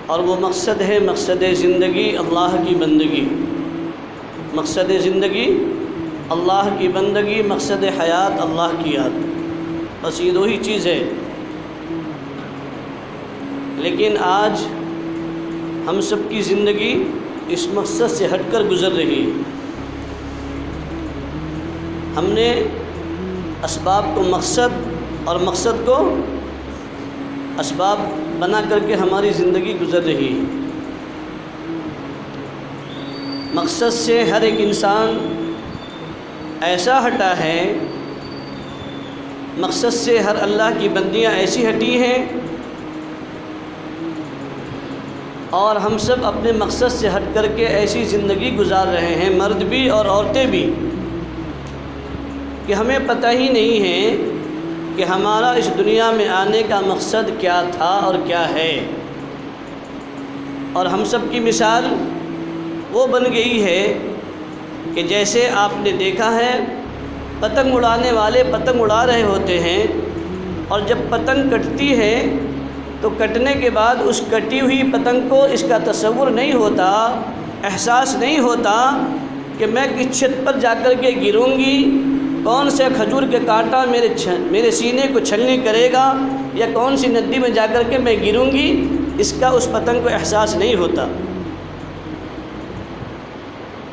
اور وہ مقصد ہے مقصد زندگی اللہ کی بندگی، مقصد زندگی اللہ کی بندگی، مقصد حیات اللہ کی یاد، بس یہ دو ہی چیز ہے۔ لیکن آج ہم سب کی زندگی اس مقصد سے ہٹ کر گزر رہی ہے۔ ہم نے اسباب کو مقصد اور مقصد کو اسباب بنا کر کے ہماری زندگی گزر رہی ہے۔ مقصد سے ہر ایک انسان ایسا ہٹا ہے، مقصد سے ہر اللہ کی بندیاں ایسی ہٹی ہیں، اور ہم سب اپنے مقصد سے ہٹ کر کے ایسی زندگی گزار رہے ہیں، مرد بھی اور عورتیں بھی، کہ ہمیں پتہ ہی نہیں ہے کہ ہمارا اس دنیا میں آنے کا مقصد کیا تھا اور کیا ہے۔ اور ہم سب کی مثال وہ بن گئی ہے کہ جیسے آپ نے دیکھا ہے پتنگ اڑانے والے پتنگ اڑا رہے ہوتے ہیں، اور جب پتنگ کٹتی ہے تو کٹنے کے بعد اس کٹی ہوئی پتنگ کو اس کا تصور نہیں ہوتا، احساس نہیں ہوتا کہ میں کس چھت پر جا کر کے گروں گی، کون سے کھجور کے کانٹا میرے سینے کو چھلنی کرے گا، یا کون سی ندی میں جا کر کے میں گروں گی، اس کا اس پتنگ کو احساس نہیں ہوتا۔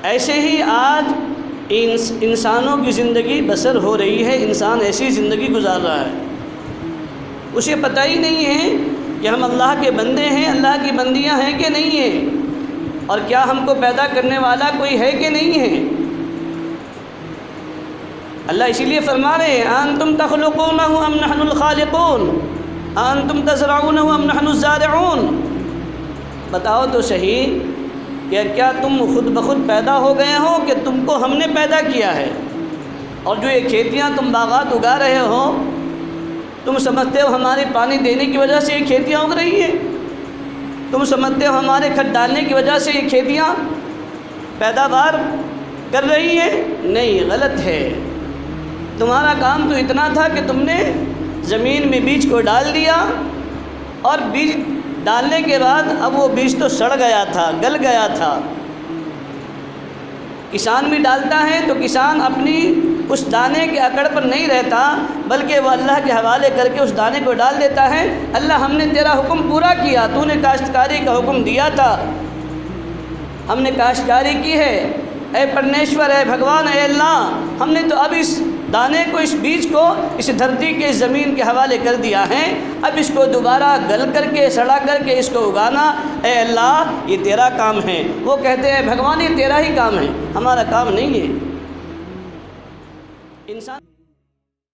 ایسے ہی آج انسانوں کی زندگی بسر ہو رہی ہے، انسان ایسی زندگی گزار رہا ہے، اسے پتہ ہی نہیں ہے کہ ہم اللہ کے بندے ہیں، اللہ کی بندیاں ہیں کہ نہیں ہیں، اور کیا ہم کو پیدا کرنے والا کوئی ہے کہ نہیں ہے۔ اللہ اسی لیے فرما رہے ہیں انتم تخلقونہ ام نحن الخالقون انتم تزرعونہ ام نحن الزارعون، بتاؤ تو صحیح کہ کیا تم خود بخود پیدا ہو گئے ہو کہ تم کو ہم نے پیدا کیا ہے؟ اور جو یہ کھیتیاں تم باغات اگا رہے ہو، تم سمجھتے ہو ہمارے پانی دینے کی وجہ سے یہ کھیتیاں اگ رہی ہیں؟ تم سمجھتے ہو ہمارے کھاد ڈالنے کی وجہ سے یہ کھیتیاں پیداوار کر رہی ہیں؟ نہیں، غلط ہے۔ تمہارا کام تو اتنا تھا کہ تم نے زمین میں بیج کو ڈال دیا، اور بیج ڈالنے کے بعد اب وہ بیج تو سڑ گیا تھا، گل گیا تھا۔ کسان بھی ڈالتا ہے تو کسان اپنی اس دانے کے اکڑ پر نہیں رہتا، بلکہ وہ اللہ کے حوالے کر کے اس دانے کو ڈال دیتا ہے۔ اللہ ہم نے تیرا حکم پورا کیا، تو نے کاشتکاری کا حکم دیا تھا، ہم نے کاشتکاری کی ہے، اے پرمیشور، اے بھگوان، اے اللہ، ہم نے تو اب اس دانے کو، اس بیج کو اس دھرتی کے زمین کے حوالے کر دیا ہے، اب اس کو دوبارہ گل کر کے سڑا کر کے اس کو اگانا، اے اللہ یہ تیرا کام ہے۔ وہ کہتے ہیں بھگوان یہ تیرا ہی کام ہے، ہمارا کام نہیں ہے۔ انسان